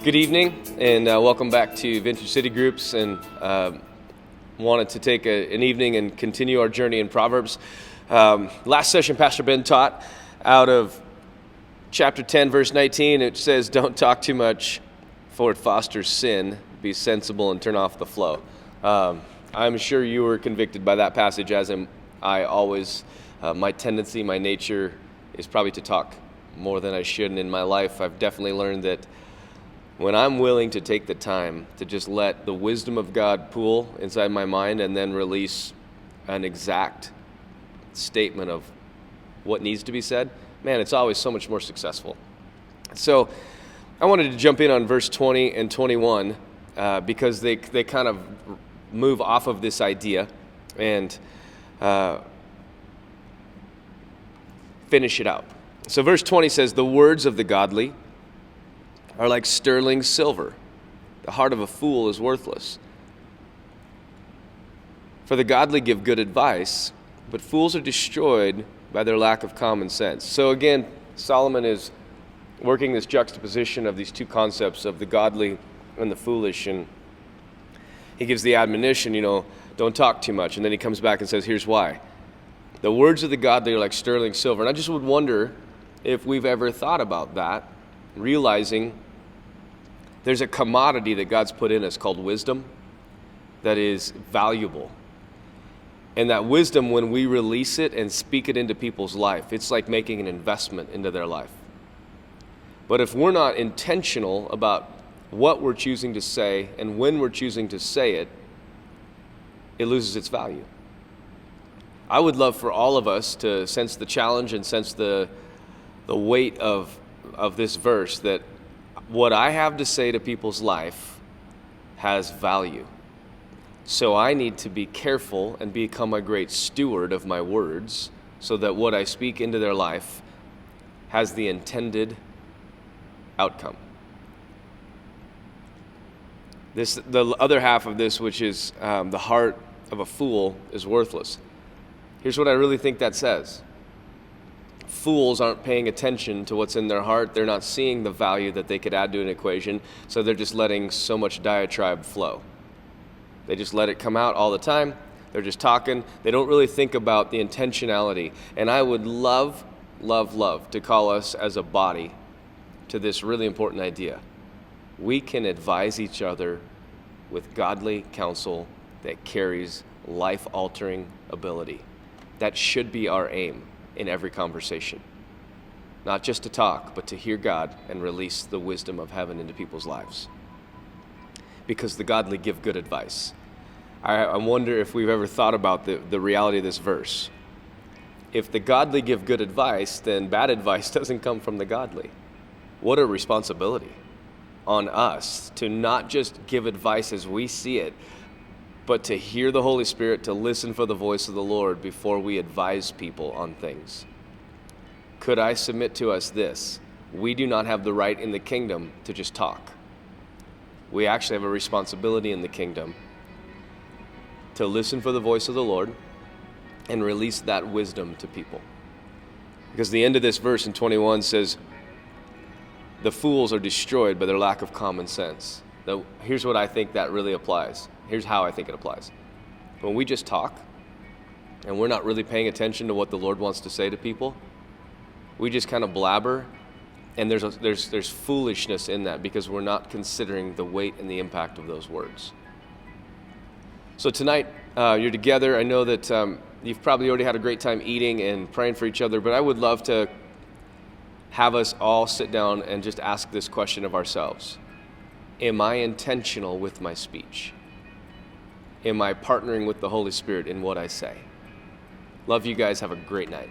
Good evening, and welcome back to Vintage City Groups, and wanted to take an evening and continue our journey in Proverbs. Last session, Pastor Ben taught out of chapter 10, verse 19. It says, "Don't talk too much, for it fosters sin. Be sensible and turn off the flow." I'm sure you were convicted by that passage, as am I always. My tendency, my nature is probably to talk more than I should, and in my life, I've definitely learned that when I'm willing to take the time to just let the wisdom of God pool inside my mind and then release an exact statement of what needs to be said, man, it's always so much more successful. So I wanted to jump in on verse 20 and 21 because they kind of move off of this idea and finish it out. So verse 20 says, "The words of the godly are like sterling silver. The heart of a fool is worthless. For the godly give good advice, but fools are destroyed by their lack of common sense." So again, Solomon is working this juxtaposition of these two concepts of the godly and the foolish, and he gives the admonition, don't talk too much, and then he comes back and says, here's why. The words of the godly are like sterling silver. And I just would wonder if we've ever thought about that, realizing there's a commodity that God's put in us called wisdom that is valuable. And that wisdom, when we release it and speak it into people's life, it's like making an investment into their life. But if we're not intentional about what we're choosing to say and when we're choosing to say it, it loses its value. I would love for all of us to sense the challenge and sense the weight of this verse, that what I have to say to people's life has value. So I need to be careful and become a great steward of my words so that what I speak into their life has the intended outcome. The other half of this, which is the heart of a fool is worthless. Here's what I really think that says. Fools aren't paying attention to what's in their heart. They're not seeing the value that they could add to an equation, so they're just letting so much diatribe flow. They just let it come out all the time. They're just talking. They don't really think about the intentionality. And I would love to call us as a body to this really important idea. We can advise each other with godly counsel that carries life-altering ability. That should be our aim in every conversation. Not just to talk, but to hear God and release the wisdom of heaven into people's lives. Because the godly give good advice. I wonder if we've ever thought about the reality of this verse. If the godly give good advice, then bad advice doesn't come from the godly. What a responsibility on us to not just give advice as we see it, but to hear the Holy Spirit, to listen for the voice of the Lord before we advise people on things. Could I submit to us this? We do not have the right in the kingdom to just talk. We actually have a responsibility in the kingdom to listen for the voice of the Lord and release that wisdom to people. Because the end of this verse in 21 says, the fools are destroyed by their lack of common sense. Now, here's what I think that really applies. Here's how I think it applies. When we just talk and we're not really paying attention to what the Lord wants to say to people, we just kind of blabber, and there's foolishness in that because we're not considering the weight and the impact of those words. So tonight, you're together. I know that you've probably already had a great time eating and praying for each other, but I would love to have us all sit down and just ask this question of ourselves. Am I intentional with my speech? Am I partnering with the Holy Spirit in what I say? Love you guys. Have a great night.